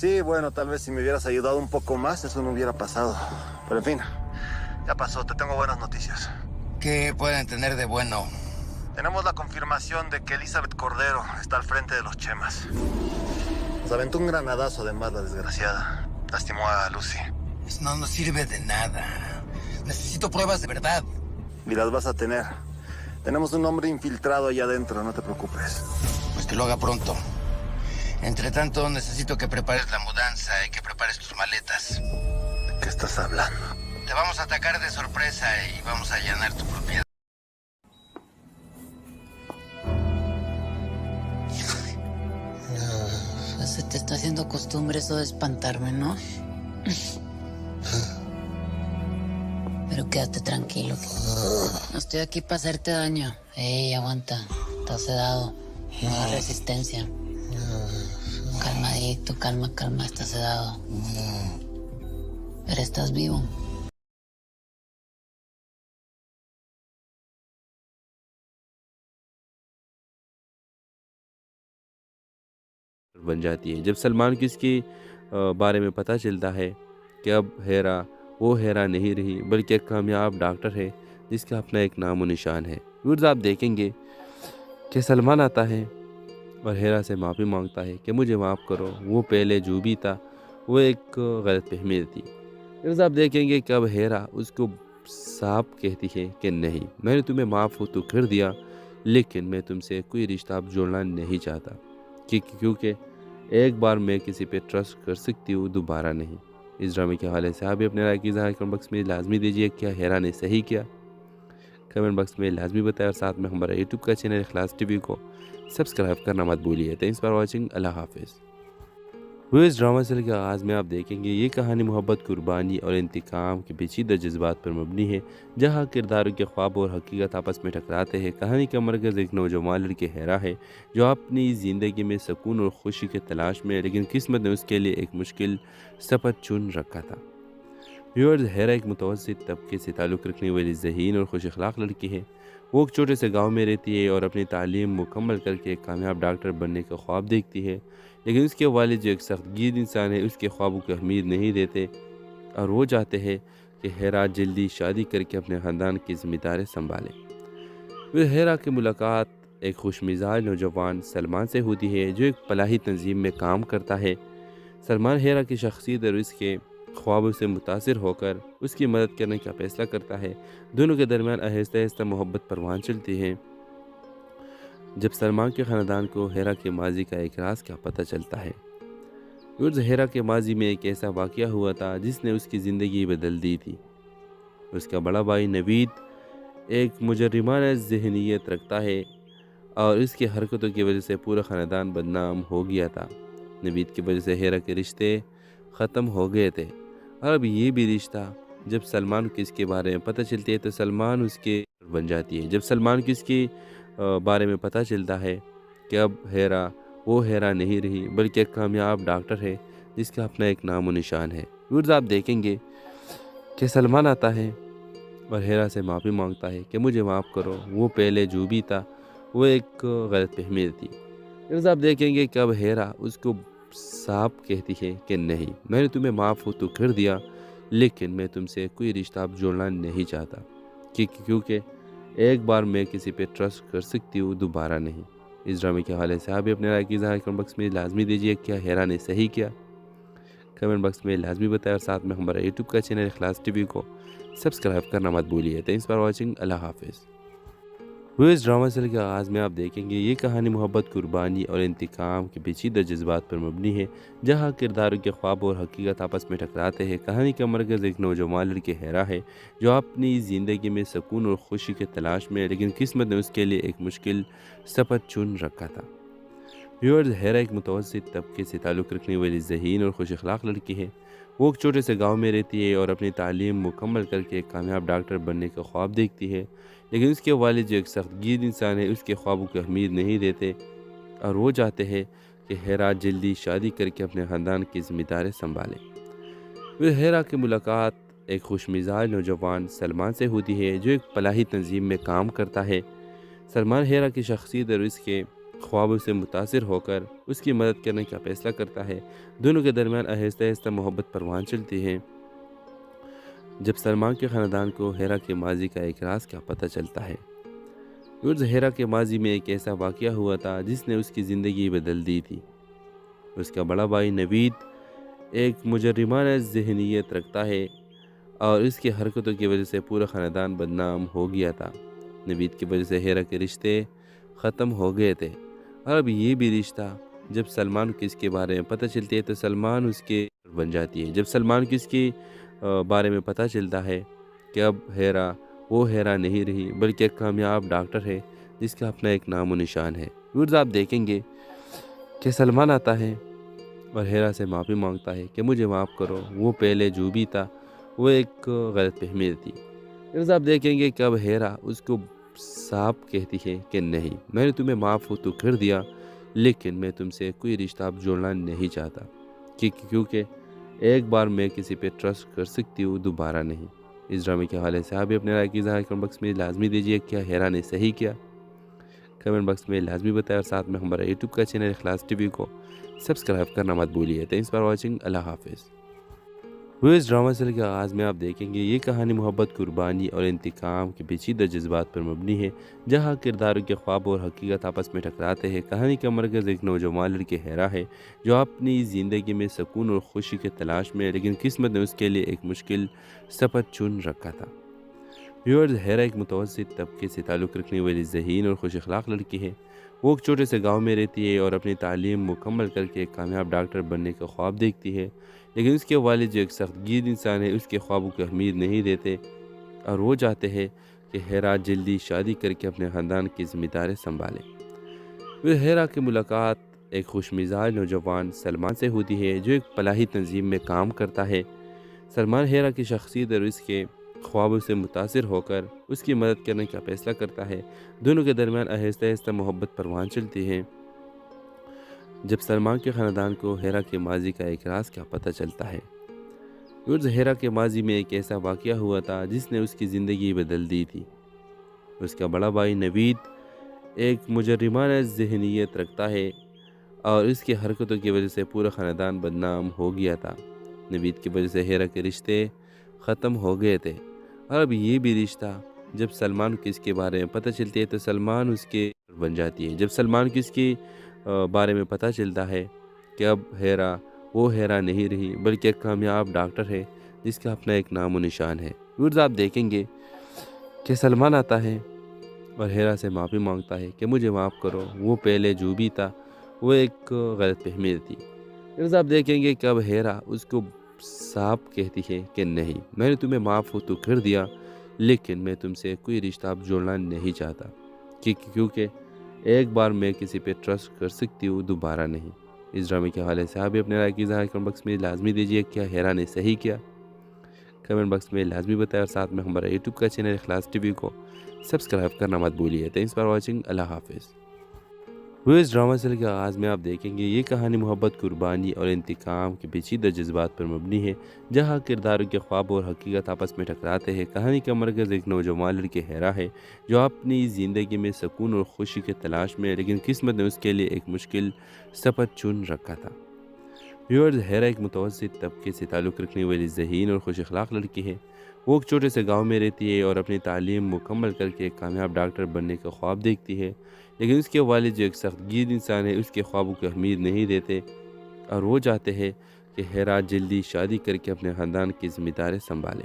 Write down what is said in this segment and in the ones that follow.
Sí, bueno, tal vez si me hubieras ayudado un poco más, eso no hubiera pasado. Pero en fin, ya pasó, te tengo buenas noticias. ¿Qué pueden tener de bueno? Tenemos la confirmación de que Elizabeth Cordero está al frente de los Chemas. Nos aventó un granadazo además, la desgraciada. Lastimó a Lucy. Eso no nos sirve de nada. Necesito pruebas de verdad. Y las vas a tener. Tenemos un hombre infiltrado allá adentro, no te preocupes. Pues que lo haga pronto. Entre tanto, necesito que prepares la mudanza y que prepares tus maletas. ¿De qué estás hablando? Te vamos a atacar de sorpresa y vamos a allanar tu propiedad. Se te está haciendo costumbre eso de espantarme, ¿no? Pero quédate tranquilo. No estoy aquí para hacerte daño. Ey, aguanta. Estás sedado. No hay resistencia. Calmadito, calma, estás sedado. Pero estás vivo. बन जाती है जब सलमान को इसके बारे में पता चलता है कि अब हेरा वो हेरा नहीं रही बल्कि एक कामयाब डॉक्टर है जिसका अपना एक नाम व निशान है। व्यूअर्स, आप देखेंगे कि सलमान आता है और हेरा से माफ़ी मांगता है कि मुझे माफ़ करो, वो पहले जो भी था वो एक गलत फहमी थी। व्यूअर्स, आप देखेंगे कि अब हेरा उसको साफ कहती है कि नहीं, मैंने तुम्हें माफ़ तो कर दिया लेकिन मैं तुमसे कोई रिश्ता अब जोड़ना नहीं चाहता क्योंकि एक बार मैं किसी पे ट्रस्ट कर सकती हूँ, दोबारा नहीं। इस ड्रामे के हवाले से आप भी अपने राय की इज़हार कमेंट बॉक्स में लाजमी दीजिए। क्या हेरा ने सही किया? कमेंट बॉक्स में लाजमी बताएं और साथ में हमारा यूट्यूब का चैनल इखलास टीवी को सब्सक्राइब करना मत भूलिए। Thanks for watching. अल्लाह हाफिज़। इस ड्रामा सीरियल के आगाज़ में आप देखेंगे ये कहानी मोहब्बत, कुर्बानी और इंतकाम के पेचीदा जज्बात पर मबनी है, जहाँ किरदारों के ख्वाब और हकीकत आपस में टकराते हैं। कहानी का मरकज़ एक नौजवान लड़की हेरा है जो अपनी ज़िंदगी में सुकून और खुशी की तलाश में है, लेकिन किस्मत ने उसके लिए एक मुश्किल सफ़र चुन रखा था। व्यूअर्स, हेरा एक मुतवस्सित तबके से ताल्लुक़ रखने वाली ज़हीन और खुश अखलाक लड़की है। वो एक छोटे से गांव में रहती है और अपनी तालीम मुकम्मल करके एक कामयाब डॉक्टर बनने का ख्वाब देखती है, लेकिन उसके वालिद जो एक सख्तगीर इंसान है उसके ख्वाबों को अहमियत नहीं देते और वो चाहते हैं कि हेरा जल्दी शादी करके अपने ख़ानदान की ज़िम्मेदारी संभाले। फिर हेरा की मुलाकात एक खुशमिजाज नौजवान सलमान से होती है जो एक फलाही तंजीम में काम करता है। सलमान हेरा की शख्सियत और उसके ख्वाबों से मुतासिर होकर उसकी मदद करने का फैसला करता है। दोनों के दरमियान आहिस्ता आहिस्ता मोहब्बत परवान चलती है। जब सलमान के ख़ानदान को हेरा के माजी का एक राज का पता चलता है। हेरा के माजी में एक ऐसा वाक़या हुआ था जिसने उसकी ज़िंदगी बदल दी थी। उसका बड़ा भाई नवीद एक मुजरिमाना ज़हनियत रखता है और इसकी हरकतों की वजह से पूरा ख़ानदान बदनाम हो गया था। नवीद की वजह से हेरा के रिश्ते ख़त्म हो गए थे और अब ये भी रिश्ता जब सलमान को इसके बारे में पता चलती है तो सलमान उसके बन जाती है। जब सलमान को इसके बारे में पता चलता है कि अब हेरा वो हेरा नहीं रही बल्कि एक कामयाब डॉक्टर है जिसका अपना एक नाम व निशान है। व्यूअर्स, आप देखेंगे कि सलमान आता है और हेरा से माफ़ी मांगता है कि मुझे माफ़ करो, वो पहले जो भी था वो एक गलत फहमी थी। व्यूअर्स, आप देखेंगे कि अब हेरा उसको साफ कहती है कि नहीं, मैंने तुम्हें माफ़ तो कर दिया लेकिन मैं तुमसे कोई रिश्ता अब जोड़ना नहीं चाहता क्योंकि एक बार मैं किसी पे ट्रस्ट कर सकती हूँ, दोबारा नहीं। इस ड्रामे के हवाले से आप भी अपने राय की इज़हार कमेंट बॉक्स में लाजमी दीजिए। क्या हेरा ने सही किया? कमेंट बॉक्स में लाजमी बताएं और साथ में हमारा यूट्यूब का चैनल इखलास टीवी को सब्सक्राइब करना मत भूलिए। Thanks for watching. अल्लाह हाफिज़। इस ड्रामा सीरियल के आगाज़ में आप देखेंगे ये कहानी मोहब्बत, कुर्बानी और इंतकाम के पेचीदा जज्बात पर मबनी है, जहाँ किरदारों के ख्वाब और हकीकत आपस में टकराते हैं। कहानी का मरकज़ एक नौजवान लड़की हेरा है जो अपनी ज़िंदगी में सुकून और खुशी की तलाश में है, लेकिन किस्मत ने उसके लिए एक मुश्किल सफ़र चुन रखा था। व्यूअर्स, हेरा एक मुतवस्सित तबके से ताल्लुक़ रखने वाली ज़हीन और खुश अखलाक लड़की है। वो एक छोटे से गांव में रहती है और अपनी तालीम मुकम्मल करके एक कामयाब डॉक्टर बनने का ख्वाब देखती है, लेकिन उसके वालिद जो एक सख्तगीर इंसान है उसके ख्वाबों को अहमियत नहीं देते और वो चाहते हैं कि हेरा जल्दी शादी करके अपने ख़ानदान की ज़िम्मेदारी संभाले। फिर हेरा की मुलाकात एक खुशमिजाज नौजवान सलमान से होती है जो एक फलाही तंजीम में काम करता है। सलमान हेरा की शख्सियत और उसके ख्वाबों से मुतासिर होकर उसकी मदद करने का फैसला करता है। दोनों के दरमियान आहिस्ता आहिस्ता मोहब्बत परवान चलती है। जब सलमान के ख़ानदान को हेरा के माजी का एक राज का पता चलता है। हेरा के माजी में एक ऐसा वाक़या हुआ था जिसने उसकी ज़िंदगी बदल दी थी। उसका बड़ा भाई नवीद एक मुजरिमाना ज़हनियत रखता है और इसकी हरकतों की वजह से पूरा ख़ानदान बदनाम हो गया था। नवीद की वजह से हेरा के रिश्ते ख़त्म हो गए थे और अब ये भी रिश्ता जब सलमान को इसके बारे में पता चलती है तो सलमान उसके बन जाती है। जब सलमान को इसके बारे में पता चलता है कि अब हेरा वो हेरा नहीं रही बल्कि एक कामयाब डॉक्टर है जिसका अपना एक नाम व निशान है। व्यूअर्स, आप देखेंगे कि सलमान आता है और हेरा से माफ़ी मांगता है कि मुझे माफ़ करो, वो पहले जो भी था वो एक गलत फहमी थी। व्यूअर्स, आप देखेंगे कि अब हेरा उसको साफ कहती है कि नहीं, मैंने तुम्हें माफ़ तो कर दिया लेकिन मैं तुमसे कोई रिश्ता अब जोड़ना नहीं चाहता क्योंकि एक बार मैं किसी पे ट्रस्ट कर सकती हूँ, दोबारा नहीं। इस ड्रामे के हवाले से आप भी अपने राय की इज़हार कमेंट बॉक्स में लाजमी दीजिए। क्या हेरा ने सही किया? कमेंट बॉक्स में लाजमी बताएं और साथ में हमारा यूट्यूब का चैनल इखलास टीवी को सब्सक्राइब करना मत भूलिए। Thanks for watching. अल्लाह हाफिज़। इस ड्रामा सीरियल के आगाज़ में आप देखेंगे ये कहानी मोहब्बत, कुर्बानी और इंतकाम के पेचीदा जज्बात पर मबनी है, जहाँ किरदारों के ख्वाब और हकीकत आपस में टकराते हैं। कहानी का मरकज़ एक नौजवान लड़की हेरा है जो अपनी ज़िंदगी में सुकून और खुशी की तलाश में है, लेकिन किस्मत ने उसके लिए एक मुश्किल सफ़र चुन रखा था। व्यूअर्स, हेरा एक मुतवस्सित तबके से ताल्लुक़ रखने वाली ज़हीन और खुश अखलाक लड़की है। वो एक छोटे से गांव में रहती है और अपनी तालीम मुकम्मल करके एक कामयाब डॉक्टर बनने का ख्वाब देखती है, लेकिन उसके वालिद जो एक सख्तगीर इंसान है उसके ख्वाबों को अहमियत नहीं देते और वो चाहते हैं कि हेरा जल्दी शादी करके अपने ख़ानदान की ज़िम्मेदारी संभाले। फिर हेरा की मुलाकात एक खुशमिजाज नौजवान सलमान से होती है जो एक फलाही तंजीम में काम करता है। सलमान हेरा की शख्सियत और उसके ख्वाबों से मुतासिर होकर उसकी मदद करने का फैसला करता है। दोनों के दरमियान आहिस्ता आहिस्ता मोहब्बत परवान चलती है। जब सलमान के ख़ानदान को हेरा के माजी का एक राज का पता चलता है। हेरा के माजी में एक ऐसा वाक़या हुआ था जिसने उसकी ज़िंदगी बदल दी थी। उसका बड़ा भाई नवीद एक मुजरिमाना ज़हनियत रखता है और इसकी हरकतों की वजह से पूरा ख़ानदान बदनाम हो गया था। नवीद की वजह से हेरा के रिश्ते ख़त्म हो गए थे और अब ये भी रिश्ता जब सलमान को इसके बारे में पता चलती है तो सलमान उसके बन जाती है। जब सलमान को इसके बारे में पता चलता है कि अब हेरा वो हेरा नहीं रही बल्कि एक कामयाब डॉक्टर है जिसका अपना एक नाम व निशान है। व्यूअर्स, आप देखेंगे कि सलमान आता है और हेरा से माफ़ी मांगता है कि मुझे माफ़ करो, वो पहले जो भी था वो एक गलत फहमी थी। व्यूअर्स, आप देखेंगे कि अब हेरा उसको साफ कहती है कि नहीं, मैंने तुम्हें माफ़ तो कर दिया लेकिन मैं तुमसे कोई रिश्ता अब जोड़ना नहीं चाहता क्योंकि एक बार मैं किसी पे ट्रस्ट कर सकती हूँ, दोबारा नहीं। इस ड्रामे के हवाले से आप भी अपने राय की इज़हार कमेंट बॉक्स में लाजमी दीजिए। क्या हेरा ने सही किया? कमेंट बॉक्स में लाजमी बताएं और साथ में हमारा यूट्यूब का चैनल इखलास टीवी को सब्सक्राइब करना मत भूलिए। Thanks for watching. अल्लाह हाफिज़। इस ड्रामा सीरियल के आगाज़ में आप देखेंगे ये कहानी मोहब्बत, कुर्बानी और इंतकाम के पेचीदा जज्बात पर मबनी है, जहाँ किरदारों के ख्वाब और हकीकत आपस में टकराते हैं। कहानी का मरकज़ एक नौजवान लड़की हेरा है जो अपनी ज़िंदगी में सुकून और खुशी की तलाश में है, लेकिन किस्मत ने उसके लिए एक मुश्किल सफ़र चुन रखा था। व्यूअर्स, हेरा एक मुतवस्सित तबके से ताल्लुक़ रखने वाली ज़हीन और खुश अखलाक लड़की है। वो एक छोटे से गांव में रहती है और अपनी तालीम मुकम्मल करके एक कामयाब डॉक्टर बनने का ख्वाब देखती है, लेकिन उसके वालिद जो एक सख्तगीर इंसान है उसके ख्वाबों को अहमियत नहीं देते और वो चाहते हैं कि हेरा जल्दी शादी करके अपने ख़ानदान की ज़िम्मेदारी संभाले।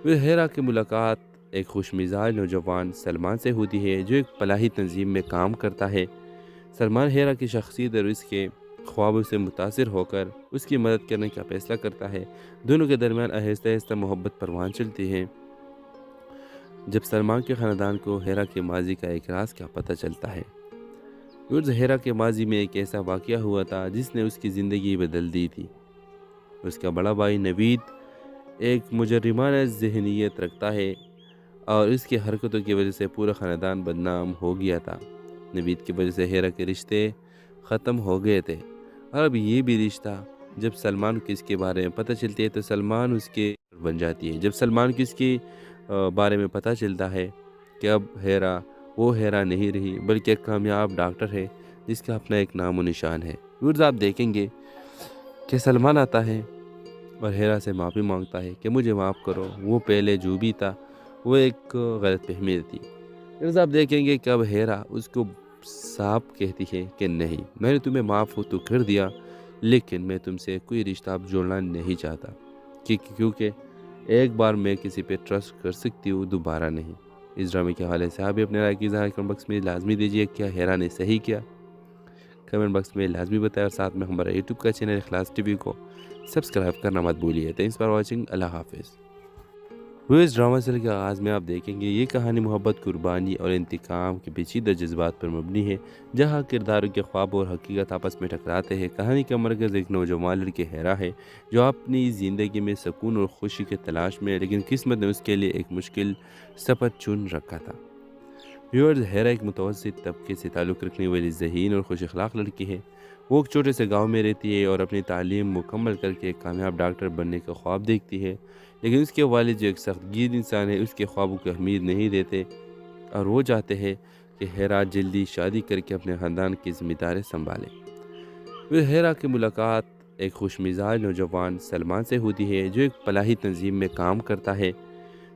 फिर हेरा की मुलाकात एक खुशमिजाज नौजवान सलमान से होती है जो एक फलाही तंजीम में काम करता है। सलमान हेरा की शख्सियत और उसके ख्वाबों से मुतासिर होकर उसकी मदद करने का फैसला करता है। दोनों के दरमियान आहिस्ता आहिस्ता मोहब्बत परवान चलती है। जब सलमान के ख़ानदान को हेरा के माजी का एक राज का पता चलता है। हेरा के माजी में एक ऐसा वाक़या हुआ था जिसने उसकी ज़िंदगी बदल दी थी। उसका बड़ा भाई नवीद एक मुजरिमाना ज़हनियत रखता है और इसकी हरकतों की वजह से पूरा ख़ानदान बदनाम हो गया था। नवीद की वजह से हेरा के रिश्ते ख़त्म हो गए थे और अब ये भी रिश्ता जब सलमान को इसके बारे में पता चलती है तो सलमान उसके बन जाती है। जब सलमान को इसके बारे में पता चलता है कि अब हेरा وہ ہیرا نہیں رہی بلکہ ایک کامیاب ڈاکٹر ہے جس کا اپنا ایک نام و نشان ہے۔ ویورز آپ دیکھیں گے کہ سلمان آتا ہے اور ہیرا سے معافی مانگتا ہے کہ مجھے معاف کرو، وہ پہلے جو بھی تھا وہ ایک غلط فہمی تھی۔ ویورز آپ دیکھیں گے کہ اب ہیرا اس کو صاف کہتی ہے کہ نہیں، میں نے تمہیں معاف تو کر دیا لیکن میں تم سے کوئی رشتہ اب جوڑنا نہیں چاہتا، کیونکہ ایک بار میں کسی پہ ٹرسٹ کر سکتی ہوں، دوبارہ نہیں۔ اس ڈرامے کے حوالے سے آپ بھی اپنے رائے کی اظہار کمنٹ باکس میں لازمی دیجیے۔ کیا ہیرا نے صحیح کیا؟ کمنٹ باکس میں لازمی بتائیں، اور ساتھ میں ہمارا یوٹیوب کا چینل اخلاص ٹی وی کو سبسکرائب کرنا مت بھولیے۔ تھینکس فار واچنگ، اللہ حافظ۔ اس ڈرامہ سیریل کے آغاز میں آپ دیکھیں گے یہ کہانی محبت، قربانی اور انتقام کے پیچیدہ جذبات پر مبنی ہے، جہاں کرداروں کے خواب اور حقیقت آپس میں ٹکراتے ہیں۔ کہانی کا مرکز ایک نوجوان لڑکی ہیرا ہے جو اپنی زندگی میں سکون اور خوشی کی تلاش میں ہے، لیکن قسمت نے اس کے لیے ایک مشکل سفر چن رکھا تھا۔ ویورز، ہیرا ایک متوسط طبقے سے تعلق رکھنے والی ذہین اور خوش اخلاق لڑکی ہے۔ وہ ایک چھوٹے سے گاؤں میں رہتی ہے اور اپنی تعلیم مکمل کر کے ایک کامیاب ڈاکٹر بننے کا خواب دیکھتی ہے، لیکن اس کے والد جو ایک سخت گیر انسان ہے اس کے خوابوں کو اہمیت نہیں دیتے اور وہ چاہتے ہیں کہ ہیرا جلدی شادی کر کے اپنے خاندان کی ذمہ داری سنبھالے۔ پھر ہیرا کی ملاقات ایک خوش مزاج نوجوان سلمان سے ہوتی ہے جو ایک فلاحی تنظیم میں کام کرتا ہے۔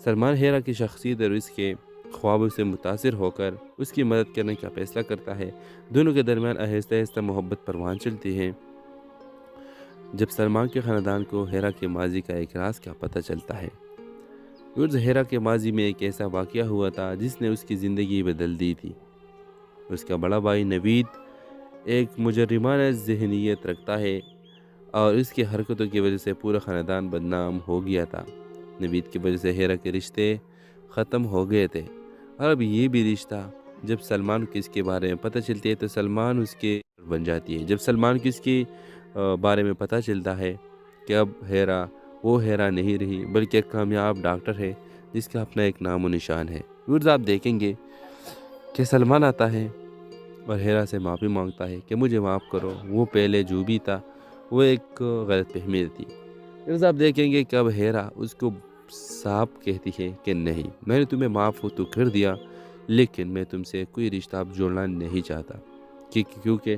سلمان ہیرا کی شخصیت اور اس کے خوابوں سے متاثر ہو کر اس کی مدد کرنے کا فیصلہ کرتا ہے۔ دونوں کے درمیان آہستہ آہستہ محبت پروان چلتی ہے۔ جب سلمان کے خاندان کو ہیرا کے ماضی کا ایک راز کا پتہ چلتا ہے۔ ہیرا کے ماضی میں ایک ایسا واقعہ ہوا تھا جس نے اس کی زندگی بدل دی تھی۔ اس کا بڑا بھائی نوید ایک مجرمانہ ذہنیت رکھتا ہے اور اس کی حرکتوں کی وجہ سے پورا خاندان بدنام ہو گیا تھا۔ نوید کی وجہ سے ہیرا کے رشتے ختم ہو گئے تھے، اور اب یہ بھی رشتہ جب سلمان کو اس کے بارے میں پتہ چلتی ہے تو سلمان اس کے بن جاتی ہے۔ جب سلمان کو اس کے بارے میں پتہ چلتا ہے کہ اب ہیرا وہ ہیرا نہیں رہی بلکہ ایک کامیاب ڈاکٹر ہے جس کا اپنا ایک نام و نشان ہے۔ ویورز، آپ دیکھیں گے کہ سلمان آتا ہے اور ہیرا سے معافی مانگتا ہے کہ مجھے معاف کرو، وہ پہلے جو بھی تھا وہ ایک غلط فہمی تھی۔ ویورز، آپ دیکھیں گے کہ اب ہیرا اس کو صاف کہتی ہے کہ نہیں، میں نے تمہیں معاف تو کر دیا لیکن میں تم سے کوئی رشتہ اب جوڑنا نہیں چاہتا، کیونکہ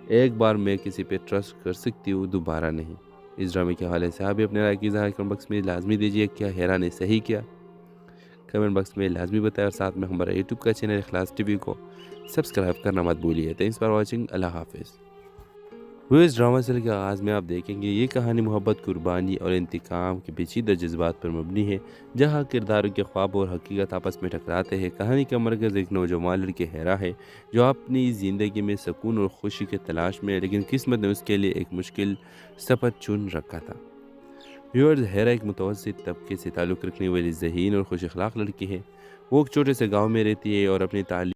ایک بار میں کسی پہ ٹرسٹ کر سکتی ہوں، دوبارہ نہیں۔ اس ڈرامے کے حوالے سے آپ بھی اپنے رائے کی اظہار کمنٹ باکس میں لازمی دیجیے۔ کیا ہیرا نے صحیح کیا؟ کمنٹ باکس میں لازمی بتائیں، اور ساتھ میں ہمارا یوٹیوب کا چینل اخلاص ٹی وی کو سبسکرائب کرنا مت بھولیے۔ تھینکس فار واچنگ، اللہ حافظ۔ اس ڈرامہ سیریل کے آغاز میں آپ دیکھیں گے یہ کہانی محبت، قربانی اور انتقام کے پیچیدہ جذبات پر مبنی ہے، جہاں کرداروں کے خواب اور حقیقت آپس میں ٹکراتے ہیں۔ کہانی کا مرکز ایک نوجوان لڑکی ہیرا ہے جو اپنی زندگی میں سکون اور خوشی کی تلاش میں ہے، لیکن قسمت نے اس کے لیے ایک مشکل سفر چن رکھا تھا۔ ویورز، ہیرا ایک متوسط طبقے سے تعلق رکھنے والی ذہین اور خوش اخلاق لڑکی ہے۔ وہ ایک چھوٹے سے گاؤں میں رہتی ہے اور اپنی تعلیم